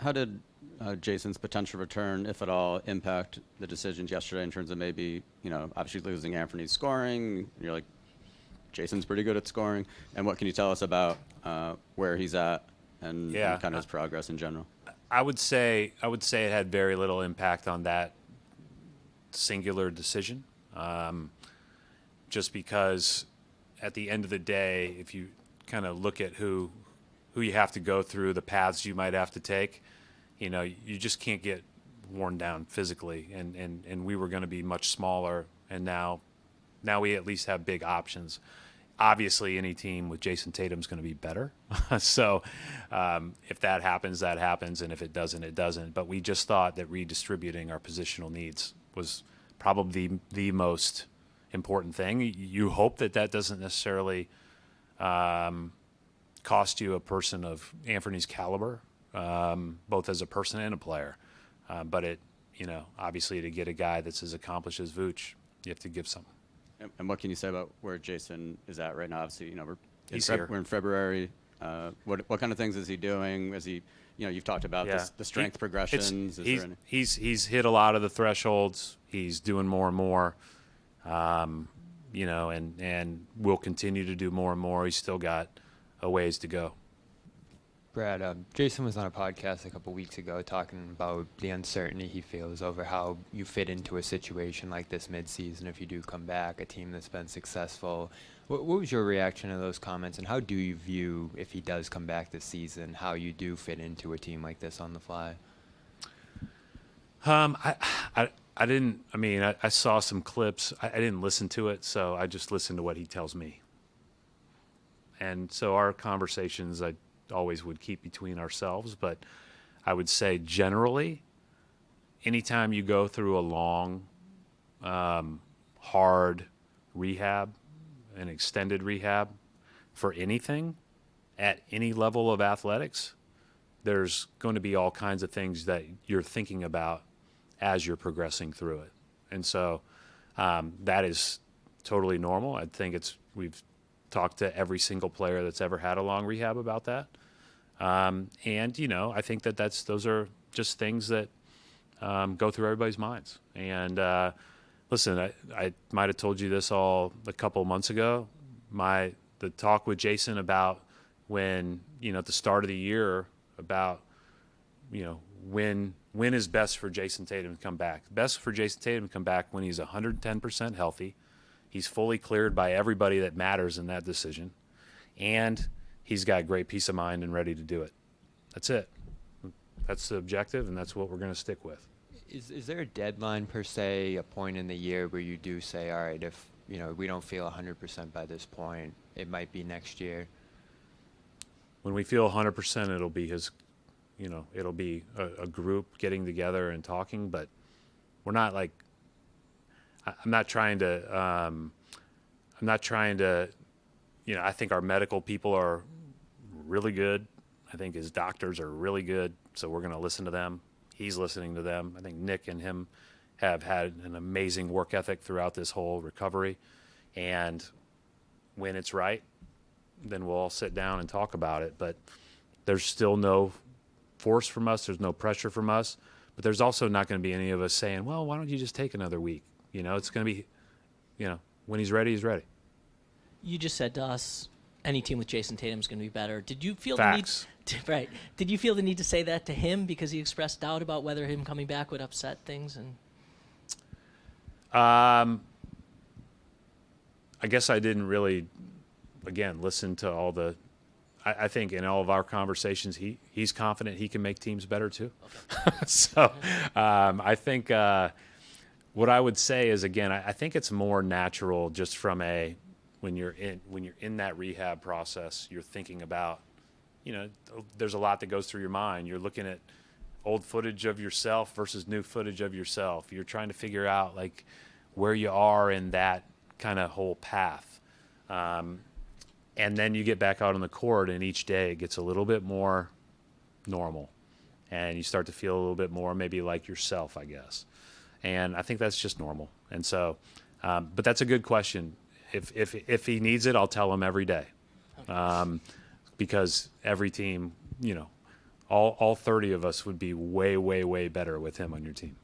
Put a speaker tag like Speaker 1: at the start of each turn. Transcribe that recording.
Speaker 1: How did Jason's potential return, if at all, impact the decisions yesterday in terms of maybe, obviously losing Anthony's scoring? You're like, Jason's pretty good at scoring. And what can you tell us about where he's at and kind of his progress in general?
Speaker 2: I would say it had very little impact on that singular decision, just because at the end of the day, if you kind of look at who you have to go through, the paths you might have to take, you just can't get worn down physically, and we were going to be much smaller, and now we at least have big options. Obviously, any team with Jayson Tatum is going to be better. So if that happens, and if it doesn't, it doesn't. But we just thought that redistributing our positional needs was probably the most important thing. You hope that doesn't necessarily cost you a person of Anthony's caliber, both as a person and a player. But obviously to get a guy that's as accomplished as Vooch, you have to give something.
Speaker 1: And what can you say about where Jayson is at right now? Obviously,
Speaker 2: we're
Speaker 1: in February. What kind of things is he doing? Is he, you've talked about the strength progressions.
Speaker 2: He's hit a lot of the thresholds. He's doing more and more, and will continue to do more and more. He's still got a ways to go.
Speaker 3: Brad, Jayson was on a podcast a couple weeks ago talking about the uncertainty he feels over how you fit into a situation like this midseason if you do come back, a team that's been successful. What was your reaction to those comments, and how do you view, if he does come back this season, how you do fit into a team like this on the fly?
Speaker 2: I didn't. I mean, I saw some clips. I didn't listen to it, so I just listened to what he tells me. And so our conversations, I always would keep between ourselves, but I would say generally, anytime you go through a long, hard rehab, an extended rehab for anything at any level of athletics, there's going to be all kinds of things that you're thinking about as you're progressing through it. And so that is totally normal. I think we've talked to every single player that's ever had a long rehab about that. And, I think those are just things that go through everybody's minds. And listen, I might have told you this all a couple of months ago. The talk with Jayson about when, at the start of the year about, when is best for Jayson Tatum to come back. Best for Jayson Tatum to come back when he's 110% healthy. He's fully cleared by everybody that matters in that decision. And he's got great peace of mind and ready to do it. That's it. That's the objective, and that's what we're going to stick with.
Speaker 3: Is there a deadline per se, a point in the year where you do say, all right, if we don't feel 100% by this point, it might be next year?
Speaker 2: When we feel 100%, it'll be it'll be a group getting together and talking, but we're not like, I'm not trying to, I think our medical people are really good. I think his doctors are really good, so we're going to listen to them. He's listening to them. I think Nick and him have had an amazing work ethic throughout this whole recovery. And when it's right, then we'll all sit down and talk about it. But there's still no force from us. There's no pressure from us. But there's also not going to be any of us saying, well, why don't you just take another week? It's going to be, when he's ready, he's ready.
Speaker 4: You just said to us, any team with Jayson Tatum is going to be better. Did you feel
Speaker 2: Facts.
Speaker 4: the need? Right. Did you feel the need to say that to him because he expressed doubt about whether him coming back would upset things? And
Speaker 2: I guess I didn't really, again, listen to all the. I think in all of our conversations, he's confident he can make teams better too. Okay. So I think what I would say is, again, I think it's more natural just from when you're in that rehab process, you're thinking about, there's a lot that goes through your mind. You're looking at old footage of yourself versus new footage of yourself. You're trying to figure out like where you are in that kind of whole path. And then you get back out on the court, and each day it gets a little bit more normal, and you start to feel a little bit more maybe like yourself, I guess. And I think that's just normal. And so, but that's a good question. If he needs it, I'll tell him every day, because every team, all 30 of us would be way, way, way better with him on your team.